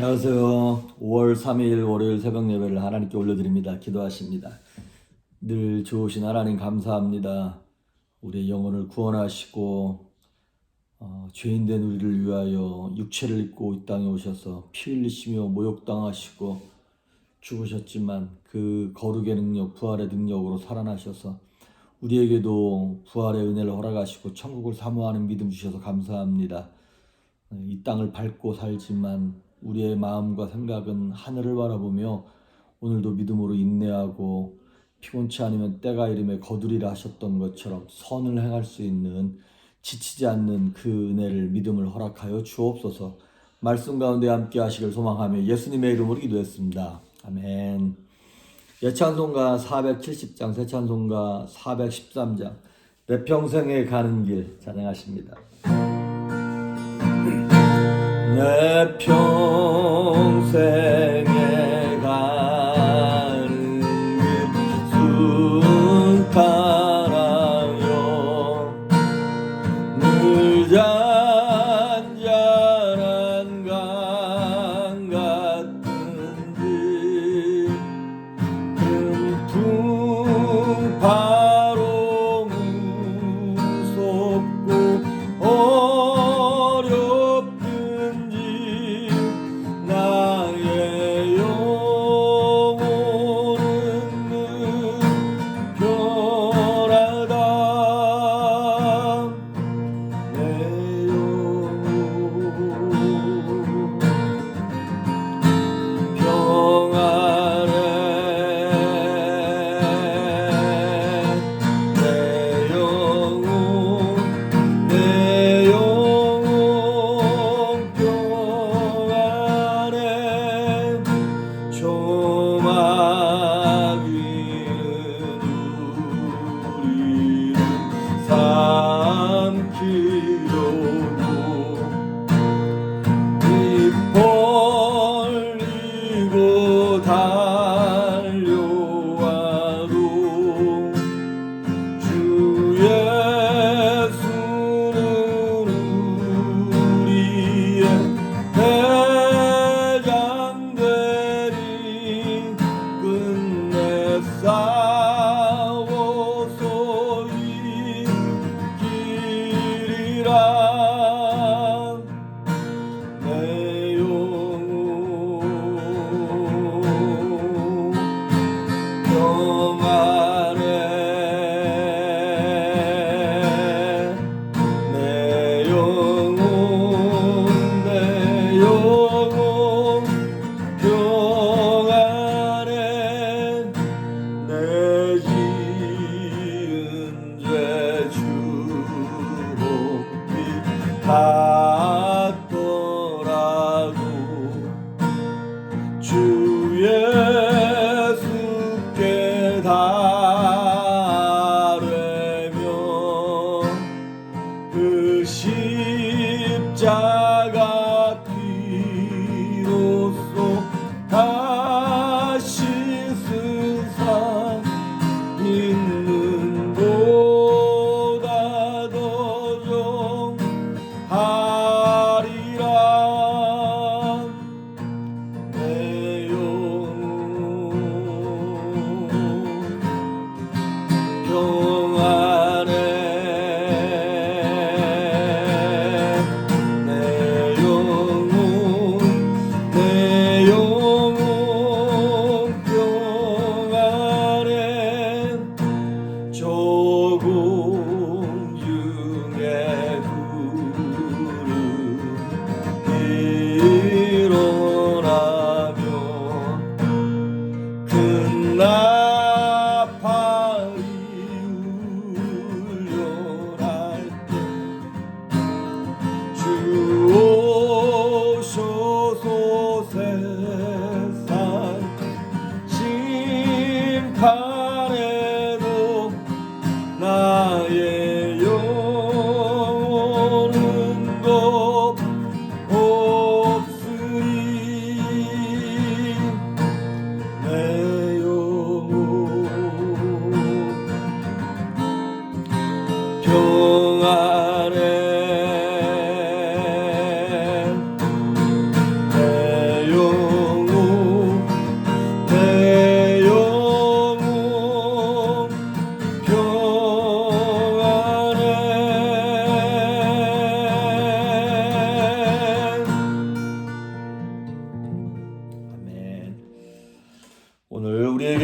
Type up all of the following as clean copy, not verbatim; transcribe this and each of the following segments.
안녕하세요. 5월 3일 월요일 새벽 예배를 하나님께 올려드립니다. 기도하십니다. 늘 좋으신 하나님 감사합니다. 우리의 영혼을 구원하시고 죄인된 우리를 위하여 육체를 입고 이 땅에 오셔서 피 흘리시며 모욕당하시고 죽으셨지만 그 거룩의 능력, 부활의 능력으로 살아나셔서 우리에게도 부활의 은혜를 허락하시고 천국을 사모하는 믿음 주셔서 감사합니다. 이 땅을 밟고 살지만 우리의 마음과 생각은 하늘을 바라보며 오늘도 믿음으로 인내하고 피곤치 않으면 때가 이름에 거두리라 하셨던 것처럼 선을 행할 수 있는 지치지 않는 그 은혜를 믿음을 허락하여 주옵소서. 말씀 가운데 함께 하시길 소망하며 예수님의 이름으로 기도했습니다. 아멘. 예찬송가 470장, 새찬송가 413장, 내 평생에 가는 길 찬양하십니다. 내 평생에 가는 길 순탄하여 늘 잔잔한 강 같은지 금풍 바로 무섭고 어렵든지 나의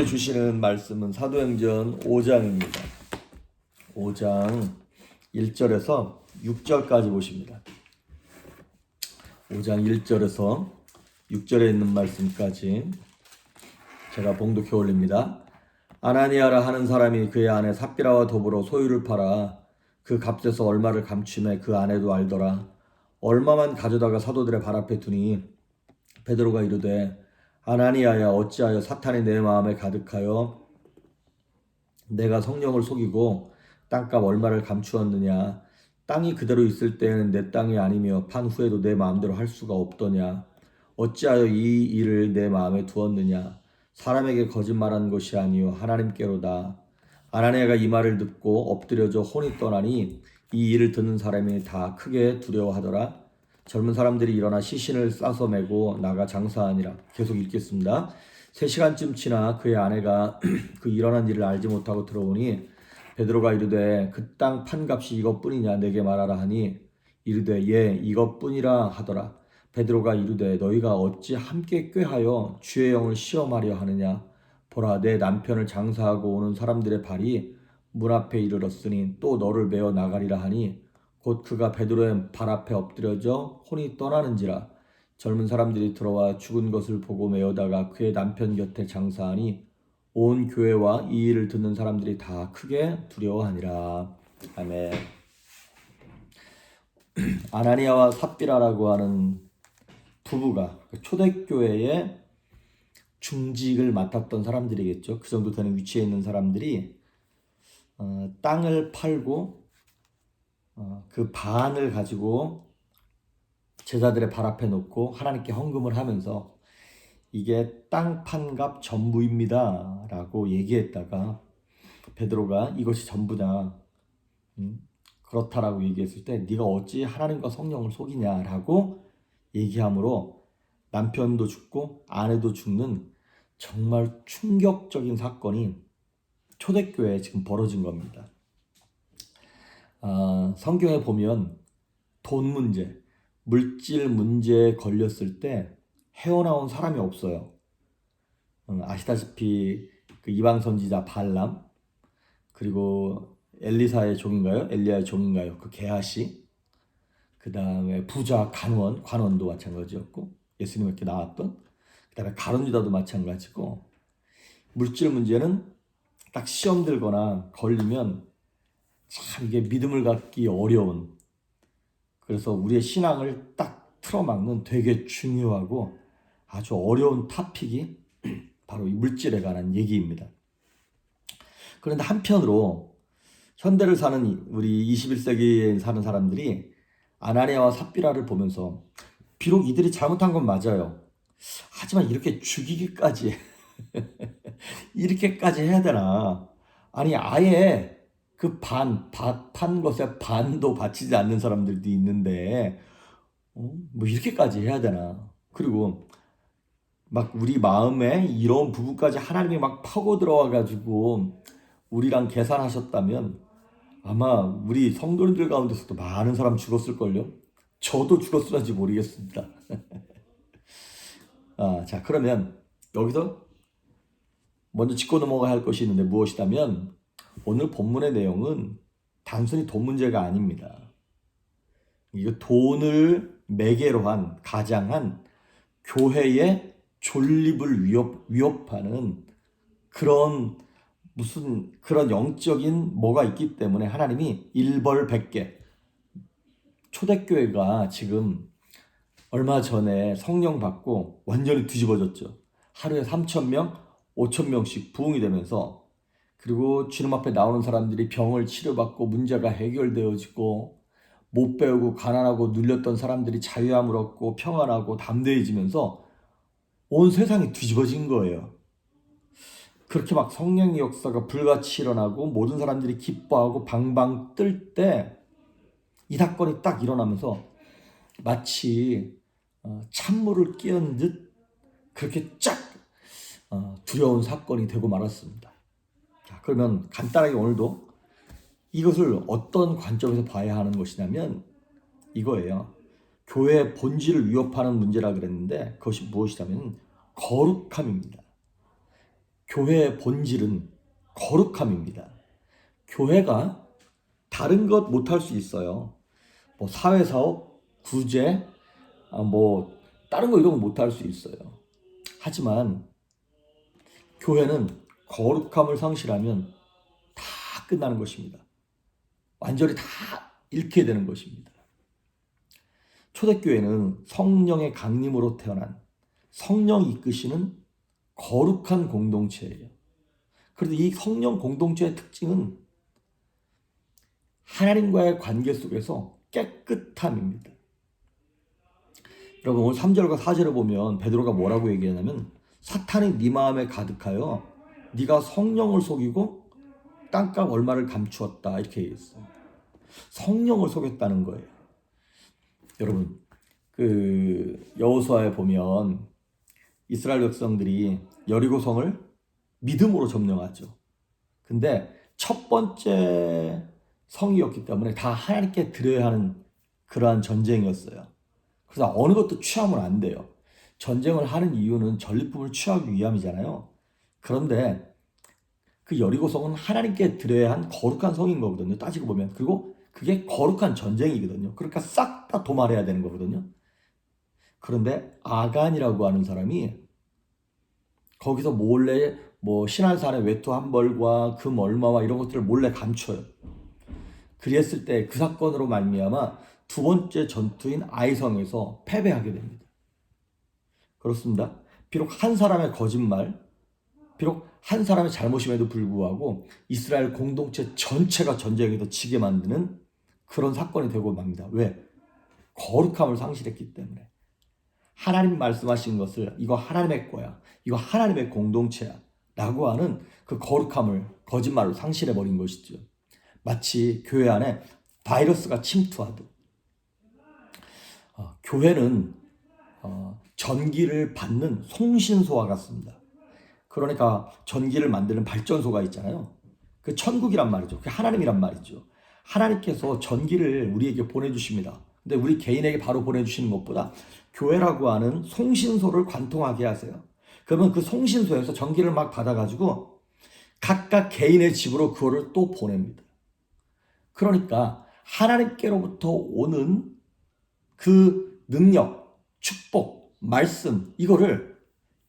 우리에게 주시는 말씀은 사도행전 5장입니다. 5장 1절에서 6절까지 보십니다. 5장 1절에서 6절에 있는 말씀까지 제가 봉독해 올립니다. 아나니아라 하는 사람이 그의 아내 삽비라와 더불어 소유를 팔아 그 값에서 얼마를 감추매 그 아내도 알더라. 얼마만 가져다가 사도들의 발 앞에 두니 베드로가 이르되 아나니아야 어찌하여 사탄이 내 마음에 가득하여 내가 성령을 속이고 땅값 얼마를 감추었느냐. 땅이 그대로 있을 때에는 내 땅이 아니며 판 후에도 내 마음대로 할 수가 없더냐. 어찌하여 이 일을 내 마음에 두었느냐. 사람에게 거짓말한 것이 아니요 하나님께로다. 아나니아가 이 말을 듣고 엎드려져 혼이 떠나니 이 일을 듣는 사람이 다 크게 두려워하더라. 젊은 사람들이 일어나 시신을 싸서 메고 나가 장사하니라. 계속 읽겠습니다. 3시간쯤 지나 그의 아내가 그 일어난 일을 알지 못하고 들어오니 베드로가 이르되 그 땅 판값이 이것뿐이냐 내게 말하라 하니 이르되 예 이것뿐이라 하더라. 베드로가 이르되 너희가 어찌 함께 꾀하여 주의 영을 시험하려 하느냐. 보라 내 남편을 장사하고 오는 사람들의 발이 문 앞에 이르렀으니 또 너를 메어 나가리라 하니 곧 그가 베드로의 발 앞에 엎드려져 혼이 떠나는지라. 젊은 사람들이 들어와 죽은 것을 보고 메어다가 그의 남편 곁에 장사하니 온 교회와 이 일을 듣는 사람들이 다 크게 두려워하니라. 아멘. 아나니아와 삽비라라고 하는 부부가 초대교회의 중직을 맡았던 사람들이겠죠. 그 정도 되는 위치에 있는 사람들이 땅을 팔고 그 반을 가지고 제자들의 발 앞에 놓고 하나님께 헌금을 하면서 이게 땅 판값 전부입니다 라고 얘기했다가 베드로가 이것이 전부다 그렇다라고 얘기했을 때 네가 어찌 하나님과 성령을 속이냐라고 얘기하므로 남편도 죽고 아내도 죽는 정말 충격적인 사건이 초대교회에 지금 벌어진 겁니다. 성경에 보면 돈 문제, 물질 문제에 걸렸을 때 헤어나온 사람이 없어요. 아시다시피 그 이방 선지자 발람, 그리고 엘리사의 종인가요? 엘리야의 종인가요? 그 게하시, 그 다음에 부자 관원도 마찬가지였고 예수님께 나왔던, 그 다음에 가룟 유다도 마찬가지고 물질 문제는 딱 시험 들거나 걸리면 참 이게 믿음을 갖기 어려운, 그래서 우리의 신앙을 딱 틀어막는 되게 중요하고 아주 어려운 토픽이 바로 이 물질에 관한 얘기입니다. 그런데 한편으로 현대를 사는 우리 21세기에 사는 사람들이 아나니아와 삽비라를 보면서 비록 이들이 잘못한 건 맞아요. 하지만 이렇게 죽이기까지 이렇게까지 해야 되나? 아니 아예 그 판 것에 반도 바치지 않는 사람들도 있는데 뭐 이렇게까지 해야 되나? 그리고 막 우리 마음에 이런 부분까지 하나님이 막 파고 들어와 가지고 우리랑 계산하셨다면 아마 우리 성도님들 가운데서도 많은 사람 죽었을걸요? 저도 죽었을지 모르겠습니다. 자 그러면 여기서 먼저 짚고 넘어가야 할 것이 있는데 무엇이냐면 오늘 본문의 내용은 단순히 돈 문제가 아닙니다. 이거 돈을 매개로 한, 가장한 교회의 존립을 위협하는 그런 그런 영적인 뭐가 있기 때문에 하나님이 일벌백계, 초대교회가 지금 얼마 전에 성령 받고 완전히 뒤집어졌죠. 하루에 3,000명, 5,000명씩 부흥이 되면서, 그리고 주님 앞에 나오는 사람들이 병을 치료받고 문제가 해결되어지고 못 배우고 가난하고 눌렸던 사람들이 자유함을 얻고 평안하고 담대해지면서 온 세상이 뒤집어진 거예요. 그렇게 막 성령의 역사가 불같이 일어나고 모든 사람들이 기뻐하고 방방 뜰 때 이 사건이 딱 일어나면서 마치 찬물을 끼얹은 듯 그렇게 쫙 두려운 사건이 되고 말았습니다. 자, 그러면 간단하게 오늘도 이것을 어떤 관점에서 봐야 하는 것이냐면 이거예요. 교회의 본질을 위협하는 문제라 그랬는데 그것이 무엇이냐면 거룩함입니다. 교회의 본질은 거룩함입니다. 교회가 다른 것 못할 수 있어요. 뭐 사회사업, 구제, 뭐 다른 거 이런 거 못할 수 있어요. 하지만 교회는 거룩함을 상실하면 다 끝나는 것입니다. 완전히 다 잃게 되는 것입니다. 초대교회는 성령의 강림으로 태어난 성령이 이끄시는 거룩한 공동체예요. 그런데 이 성령 공동체의 특징은 하나님과의 관계 속에서 깨끗함입니다. 여러분 오늘 3절과 4절을 보면 베드로가 뭐라고 얘기하냐면 사탄이 네 마음에 가득하여 네가 성령을 속이고 땅값 얼마를 감추었다 이렇게 얘기했어요. 성령을 속였다는 거예요. 여러분 여호수아에 보면 이스라엘 백성들이 여리고성을 믿음으로 점령하죠. 근데 첫 번째 성이었기 때문에 다 하나님께 드려야 하는 그러한 전쟁이었어요. 그래서 어느 것도 취하면 안 돼요. 전쟁을 하는 이유는 전리품을 취하기 위함이잖아요. 그런데 그 여리고성은 하나님께 드려야 한 거룩한 성인 거거든요. 따지고 보면. 그리고 그게 거룩한 전쟁이거든요. 그러니까 싹 다 도말해야 되는 거거든요. 그런데 아간이라고 하는 사람이 거기서 몰래 뭐 신한산의 외투 한 벌과 금 얼마와 이런 것들을 몰래 감춰요. 그랬을 때 그 사건으로 말미암아 두 번째 전투인 아이성에서 패배하게 됩니다. 그렇습니다. 비록 한 사람의 거짓말, 비록 한 사람의 잘못임에도 불구하고 이스라엘 공동체 전체가 전쟁에서 지게 만드는 그런 사건이 되고 맙니다. 왜? 거룩함을 상실했기 때문에. 하나님 말씀하신 것을 이거 하나님의 거야, 이거 하나님의 공동체야 라고 하는 그 거룩함을 거짓말로 상실해버린 것이죠. 마치 교회 안에 바이러스가 침투하듯. 교회는 전기를 받는 송신소와 같습니다. 그러니까 전기를 만드는 발전소가 있잖아요. 그 천국이란 말이죠. 그 하나님이란 말이죠. 하나님께서 전기를 우리에게 보내주십니다. 근데 우리 개인에게 바로 보내주시는 것보다 교회라고 하는 송신소를 관통하게 하세요. 그러면 그 송신소에서 전기를 막 받아가지고 각각 개인의 집으로 그거를 또 보냅니다. 그러니까 하나님께로부터 오는 그 능력, 축복, 말씀 이거를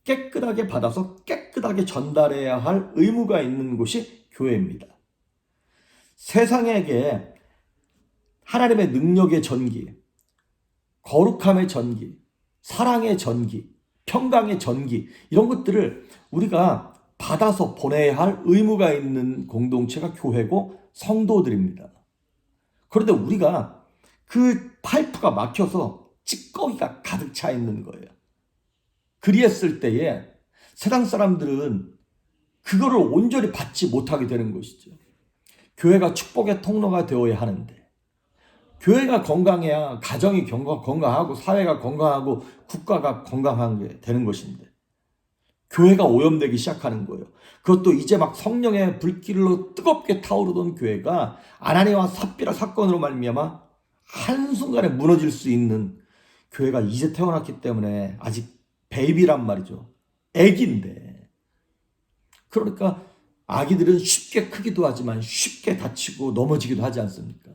깨끗하게 받아서 깨끗하게 전달해야 할 의무가 있는 곳이 교회입니다. 세상에게 하나님의 능력의 전기, 거룩함의 전기, 사랑의 전기, 평강의 전기 이런 것들을 우리가 받아서 보내야 할 의무가 있는 공동체가 교회고 성도들입니다. 그런데 우리가 그 파이프가 막혀서 찌꺼기가 가득 차 있는 거예요. 그리했을 때에 세상 사람들은 그거를 온전히 받지 못하게 되는 것이죠. 교회가 축복의 통로가 되어야 하는데 교회가 건강해야 가정이 건강하고 사회가 건강하고 국가가 건강하게 되는 것인데 교회가 오염되기 시작하는 거예요. 그것도 이제 막 성령의 불길로 뜨겁게 타오르던 교회가 아나니아와 삽비라 사건으로 말미암아 한순간에 무너질 수 있는 교회가 이제 태어났기 때문에 아직 베이비란 말이죠. 애기인데. 그러니까 아기들은 쉽게 크기도 하지만 쉽게 다치고 넘어지기도 하지 않습니까?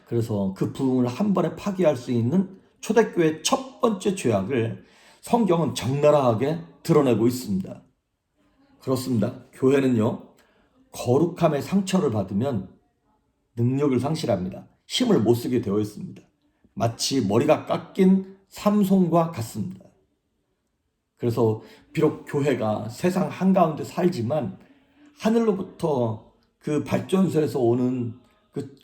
그래서 그 부흥을 한 번에 파괴할 수 있는 초대교회의 첫 번째 죄악을 성경은 적나라하게 드러내고 있습니다. 그렇습니다. 교회는요, 거룩함의 상처를 받으면 능력을 상실합니다. 힘을 못 쓰게 되어 있습니다. 마치 머리가 깎인 삼손과 같습니다. 그래서 비록 교회가 세상 한가운데 살지만 하늘로부터 그 발전소에서 오는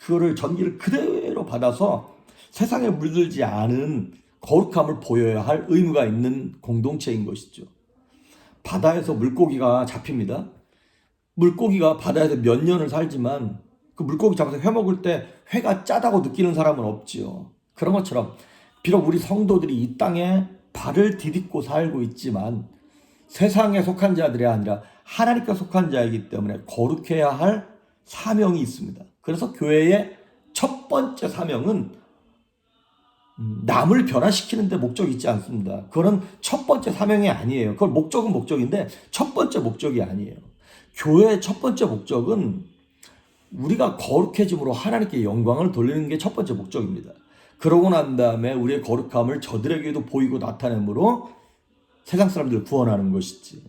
그거를 전기를 그대로 받아서 세상에 물들지 않은 거룩함을 보여야 할 의무가 있는 공동체인 것이죠. 바다에서 물고기가 잡힙니다. 물고기가 바다에서 몇 년을 살지만 그 물고기 잡아서 회 먹을 때 회가 짜다고 느끼는 사람은 없지요. 그런 것처럼 비록 우리 성도들이 이 땅에 발을 디딛고 살고 있지만 세상에 속한 자들이 아니라 하나님께 속한 자이기 때문에 거룩해야 할 사명이 있습니다. 그래서 교회의 첫 번째 사명은 남을 변화시키는 데 목적이 있지 않습니다. 그거는 첫 번째 사명이 아니에요. 그걸 목적은 목적인데 첫 번째 목적이 아니에요. 교회의 첫 번째 목적은 우리가 거룩해짐으로 하나님께 영광을 돌리는 게 첫 번째 목적입니다. 그러고 난 다음에 우리의 거룩함을 저들에게도 보이고 나타내므로 세상 사람들을 구원하는 것이지.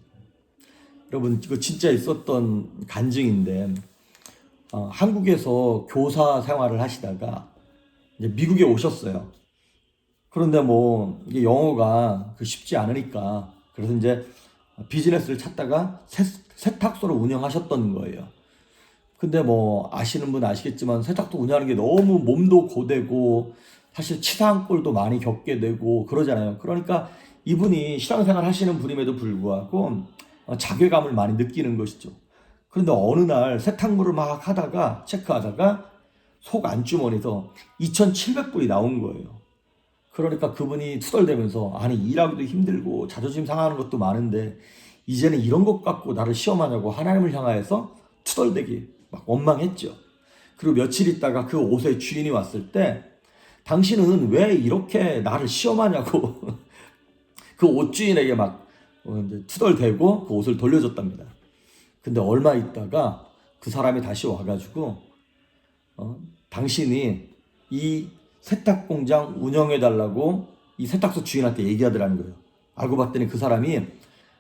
여러분, 이거 진짜 있었던 간증인데, 한국에서 교사 생활을 하시다가 이제 미국에 오셨어요. 그런데 뭐 이게 영어가 쉽지 않으니까 그래서 이제 비즈니스를 찾다가 세탁소를 운영하셨던 거예요. 근데 뭐 아시는 분 아시겠지만 세탁소 운영하는 게 너무 몸도 고되고 사실 치사한 꼴도 많이 겪게 되고 그러잖아요. 그러니까 이분이 신앙생활 하시는 분임에도 불구하고 자괴감을 많이 느끼는 것이죠. 그런데 어느 날 세탁물을 막 하다가 체크하다가 속 안주머니에서 2,700불이 나온 거예요. 그러니까 그분이 투덜대면서 아니 일하기도 힘들고 자존심 상하는 것도 많은데 이제는 이런 것 갖고 나를 시험하냐고 하나님을 향하여서 투덜대기 막 원망했죠. 그리고 며칠 있다가 그 옷의 주인이 왔을 때 당신은 왜 이렇게 나를 시험하냐고 그 옷 주인에게 막 투덜대고 그 옷을 돌려줬답니다. 근데 얼마 있다가 그 사람이 다시 와가지고 당신이 이 세탁 공장 운영해달라고 이 세탁소 주인한테 얘기하더라는 거예요. 알고 봤더니 그 사람이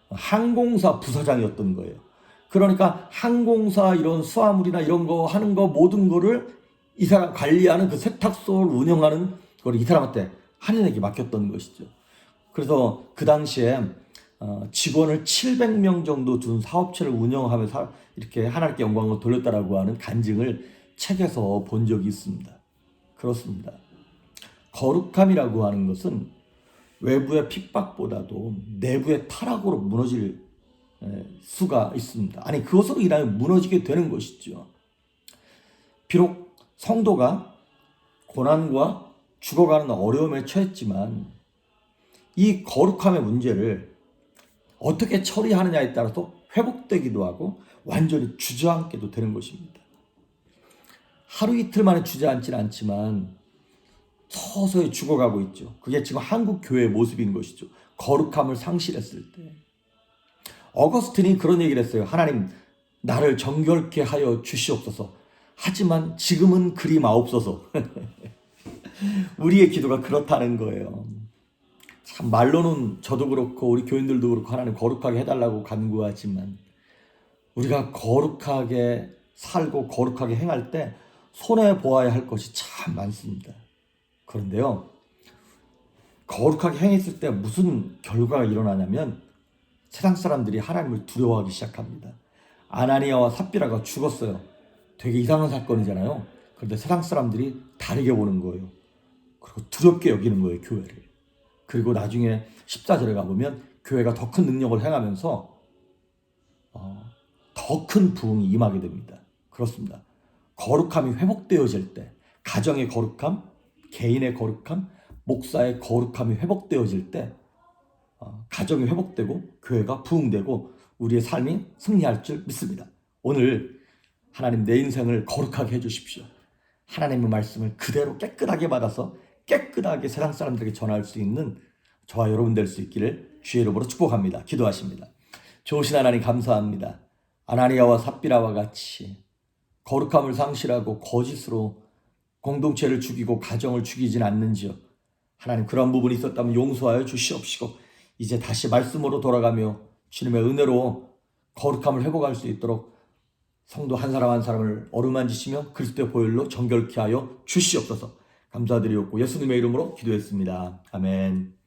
항공사 부사장이었던 거예요. 그러니까 항공사 이런 수화물이나 이런 거 하는 거 모든 거를 이 사람 관리하는 그 세탁소를 운영하는 걸 이 사람한테 한인에게 맡겼던 것이죠. 그래서 그 당시에 직원을 700명 정도 둔 사업체를 운영하면서 이렇게 하나님께 영광을 돌렸다라고 하는 간증을 책에서 본 적이 있습니다. 그렇습니다. 거룩함이라고 하는 것은 외부의 핍박보다도 내부의 타락으로 무너질 수가 있습니다. 아니 그것으로 인하여 무너지게 되는 것이죠. 비록 성도가 고난과 죽어가는 어려움에 처했지만 이 거룩함의 문제를 어떻게 처리하느냐에 따라서 회복되기도 하고 완전히 주저앉게도 되는 것입니다. 하루 이틀 만에 주저앉지는 않지만 서서히 죽어가고 있죠. 그게 지금 한국 교회의 모습인 것이죠. 거룩함을 상실했을 때. 어거스틴이 그런 얘기를 했어요. 하나님 나를 정결케 하여 주시옵소서. 하지만 지금은 그리 마옵소서. 우리의 기도가 그렇다는 거예요. 참 말로는 저도 그렇고 우리 교인들도 그렇고 하나님 거룩하게 해달라고 간구하지만 우리가 거룩하게 살고 거룩하게 행할 때 손해보아야 할 것이 참 많습니다. 그런데요, 거룩하게 행했을 때 무슨 결과가 일어나냐면 세상 사람들이 하나님을 두려워하기 시작합니다. 아나니아와 삽비라가 죽었어요. 되게 이상한 사건이잖아요. 그런데 세상 사람들이 다르게 보는 거예요. 그리고 두렵게 여기는 거예요, 교회를. 그리고 나중에 14절에 가보면 교회가 더 큰 능력을 행하면서 더 큰 부흥이 임하게 됩니다. 그렇습니다. 거룩함이 회복되어질 때, 가정의 거룩함, 개인의 거룩함, 목사의 거룩함이 회복되어질 때 가정이 회복되고 교회가 부흥되고 우리의 삶이 승리할 줄 믿습니다. 오늘 하나님 내 인생을 거룩하게 해주십시오. 하나님의 말씀을 그대로 깨끗하게 받아서 깨끗하게 세상 사람들에게 전할 수 있는 저와 여러분 될 수 있기를 주의 이름으로 축복합니다. 기도하십니다. 좋으신 하나님 감사합니다. 아나니아와 삽비라와 같이 거룩함을 상실하고 거짓으로 공동체를 죽이고 가정을 죽이진 않는지요. 하나님 그런 부분이 있었다면 용서하여 주시옵시고 이제 다시 말씀으로 돌아가며 주님의 은혜로 거룩함을 회복할 수 있도록 성도 한 사람 한 사람을 어루만지시며 그리스도의 보혈로 정결케 하여 주시옵소서. 감사드리옵고 예수님의 이름으로 기도했습니다. 아멘.